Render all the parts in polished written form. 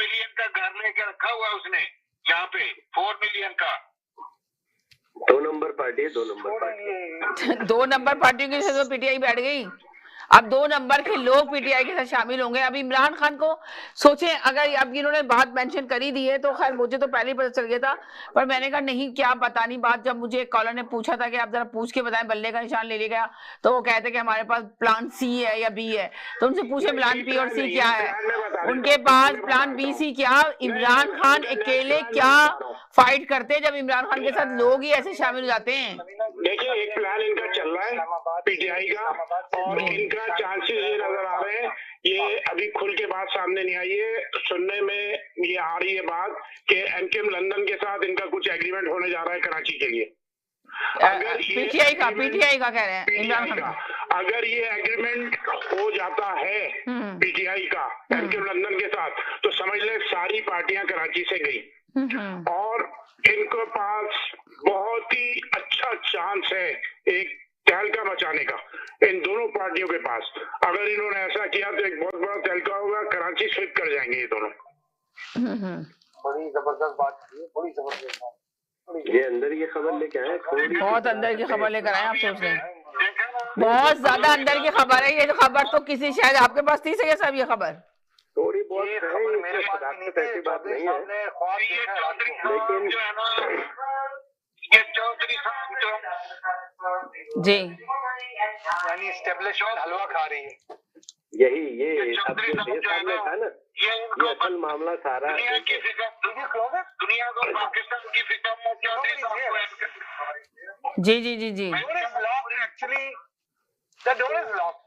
Million का घर लेके रखा हुआ उसने यहाँ पे, 4 मिलियन का। 2 नंबर पार्टी है, 2 नंबर पार्टी। 2 नंबर पार्टियों के साथ तो पीटीआई बैठ गई। अब 2 नंबर के लोग पीटीआई के साथ शामिल होंगे। अब इमरान खान को सोचें, अगर अब इन्होंने बात मेंशन करी दी है तो खैर मुझे तो पहले ही पता चल गया था, पर मैंने कहा नहीं क्या पता नहीं बात। जब मुझे एक कॉलर ने पूछा था कि आप जरा पूछ के बताएं, बल्ले का निशान ले लिया गया, तो वो कहते कि हमारे पास प्लान सी है या बी है। तो उनसे पूछे प्लान बी और सी क्या है, उनके पास प्लान बी सी क्या। इमरान खान अकेले क्या फाइट करते जब इमरान खान के साथ लोग ही ऐसे शामिल हो जाते हैं। देखिए एक प्लान इनका चल रहा है पीटीआई का, और इनका चांसेस ये नजर आ रहे हैं, ये अभी खुल के बात सामने नहीं आई है, सुनने में ये आ रही है बात कि एमकेएम लंदन के साथ इनका कुछ एग्रीमेंट होने जा रहा है कराची के लिए। पीटीआई का कह रहे हैं इमरान खान, अगर ये एग्रीमेंट हो जाता है पीटीआई का एमकेएम लंदन के साथ, तो समझ ले सारी पार्टियां कराची से गई और इनके पास बहुत ही अच्छा चांस है एक तहलका मचाने का इन दोनों पार्टियों के पास। अगर इन्होंने ऐसा किया तो एक बहुत बड़ा तहलका होगा, कराची स्विप कर जाएंगे ये दोनों। बड़ी जबरदस्त बात है, बड़ी जबरदस्त बात। ये अंदर की खबर लेके आए, बहुत अंदर की खबर लेकर आए। आप सोच रहे हैं बहुत ज्यादा अंदर की खबर है। ये जो खबर तो किसी शायद आपके पास थी सही सब, ये खबर थोड़ी बहुत मेरे पास ऐसी बात नहीं है, लेकिन ये चौधरी जी यानी एस्टेब्लिशमेंट हलवा खा रही है। यही ये अब जो साहब ने कहा ना, ये असल मामला सारा दुनिया की फिक्र, दुनिया को पाकिस्तान की फिक्र में चौधरी साहब जी जी जी जी actually the door is locked.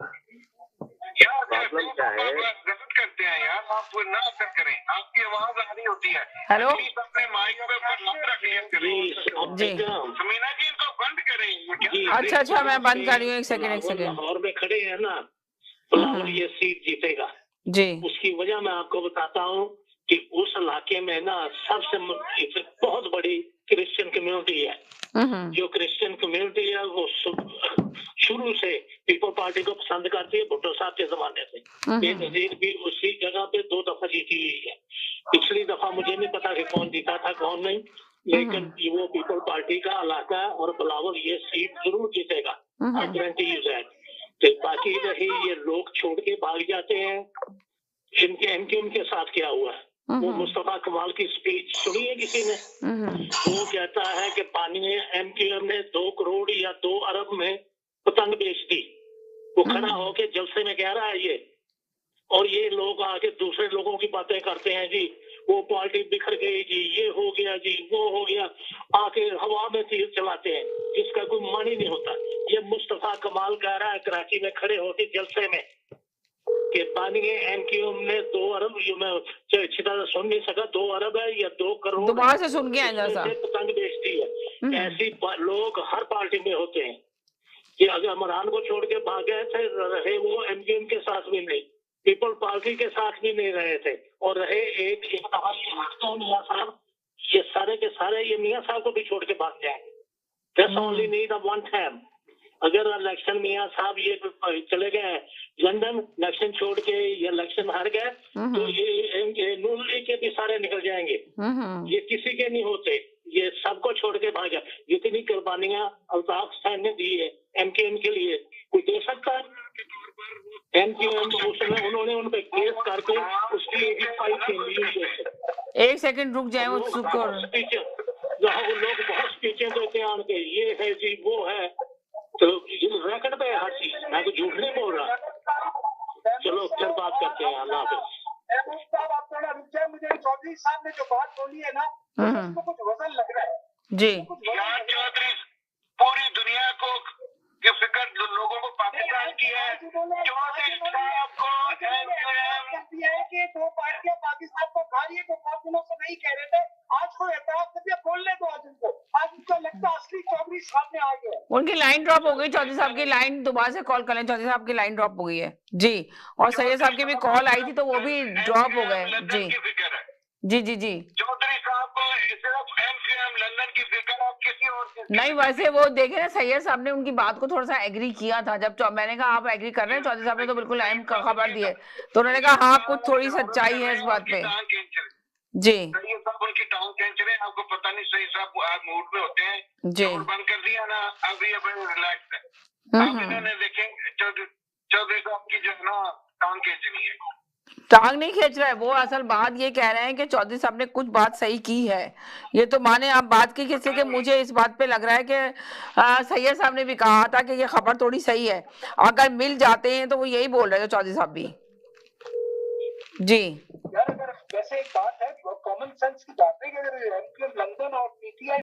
यार प्रॉब्लम क्या है, गलत करते हैं यार, आप ना असर करें, आपकी आवाज आ रही होती है। हेलो अपने माइक पे ऊपर रख लिया करें जी समीना जी, इनको बंद करें। अच्छा मैं बंद कर रही हूँ, एक सेकंड। लाहौर में खड़े हैं ना, लाहौर ये सीट जीतेगा जी। उसकी वजह मैं आपको बताता हूँ कि उस इलाके में ना सबसे बहुत बड़ी क्रिश्चियन कम्युनिटी है। जो क्रिश्चियन कम्युनिटी है वो शुरू से पीपल पार्टी को पसंद करती है, भुट्टो साहब के जमाने से। बेनजीर भी उसी जगह पे 2 दफा जीती हुई है। पिछली दफा मुझे नहीं पता कि कौन जीता था कौन नहीं, लेकिन वो पीपल पार्टी का इलाका है और बिलावल ये सीट जरूर जीतेगा, आई गारंटी यू दैट। तो बाकी रही ये लोग छोड़ के भाग जाते हैं, इनके एमक्यूएम के साथ क्या हुआ है, वो मुस्तफा कमाल की स्पीच सुनी है किसी ने? वो कहता है कि पानी में एमक्यूएम ने 2 करोड़ या 2 अरब में पतंग बेच दी। वो खड़ा होके जलसे में कह रहा है ये, और ये लोग आके दूसरे लोगों की बातें करते हैं जी, वो पार्टी बिखर गई जी, ये हो गया जी, वो हो गया, आके हवा में तीर चलाते हैं जिसका कोई मान ही नहीं होता। ये मुस्तफा कमाल कह रहा है कराची में खड़े होके जलसे में कि पानी के एमक्यूएम ने 2 अरब, मैं अच्छी तरह सुन नहीं सका, 2 अरब है या 2 करोड़ दोबारा से सुन के आए पतंग बेचती है। ऐसी लोग हर पार्टी में होते हैं कि अगर इमरान को छोड़ के भाग गए थे, रहे वो एमक्यूएम के साथ भी नहीं, पीपल पार्टी के साथ भी नहीं रहे थे, और रहे एक मियां साहब, ये सारे के सारे ये मियां साहब को भी छोड़ के भाग जाएंगे। That's only need of one time। अगर इलेक्शन मियां साहब ये चले गए लंदन, इलेक्शन छोड़ के या इलेक्शन हार गए, तो ये नून लीग के भी सारे निकल जाएंगे। ये किसी के नहीं होते, ये सबको छोड़ के भाग जाए। जितनी कुर्बानियां अल्ताफ हुसैन ने दी है एमकेएम के लिए, कोई दे सकता है? एमकेएम उसमें उन्होंने उन पे केस करके उसकी एक फाइल छीन ली है। एक सेकंड रुक जाए, वो लोग बहुत स्पीचें देते हैं आके, ये है जी वो है, तो रिकॉर्ड पे हर चीज, मैं तो झूठ नहीं बोल रहा। चलो फिर बात करते हैं, अल्लाह हाफिज। मुझे चौधरी साहब ने जो बात बोली है ना, उसको कुछ वजन लग रहा है जी। चौधरी पूरी दुनिया को की फिक्र लोगों को पाकिस्तान की है। चौधरी साहब को कहती है कि 2 पार्टियां पाकिस्तान को खा रही है, तो बहुत दिनों से नहीं कह रहे थे, आज को एहतियात करके बोलने दो आज उनको, आज उनको लगता है असली चौधरी साहब ने आ गए। उनकी लाइन ड्रॉप हो गई, चौधरी साहब की लाइन दोबारा से कॉल कर लें, चौधरी साहब की लाइन ड्रॉप हो गई है जी। और सैयद साहब की भी कॉल आई थी तो वो भी ड्रॉप हो गए जी जी जी जी। चौधरी साहब को सिर्फ एमक्यूएम लंदन की फिक्र और किसी और नहीं, वैसे वो देखे ना, सैयद साहब ने उनकी बात को थोड़ा सा एग्री किया था। जब मैंने कहा आप एग्री कर रहे हैं, चौधरी साहब ने तो बिल्कुल अहम खबर दी है, तो उन्होंने कहा हाँ कुछ थोड़ी सच्चाई है इस बात पे। जी सही साहब उनकी टांग खींच रहे हैं, आपको पता नहीं सही साहब आज मूड में होते हैं, जी बंद कर दिया ना, अभी रिलैक्स है। अब इन्होंने देखें चौधरी साहब की जो है ना टांग खींचनी है। टांग नहीं खींच रहा है वो, असल बात ये कह रहे हैं कि चौधरी साहब ने कुछ बात सही की है। ये तो माने आप बात की किसी के, मुझे इस बात पे लग रहा है कि सैयद साहब ने भी कहा था कि ये खबर थोड़ी सही है, अगर मिल जाते हैं तो वो यही बोल रहे थे चौधरी साहब भी। जी यार अगर वैसे एक बात है, कॉमन सेंस की बात है कि अगर लंदन और पीटीआई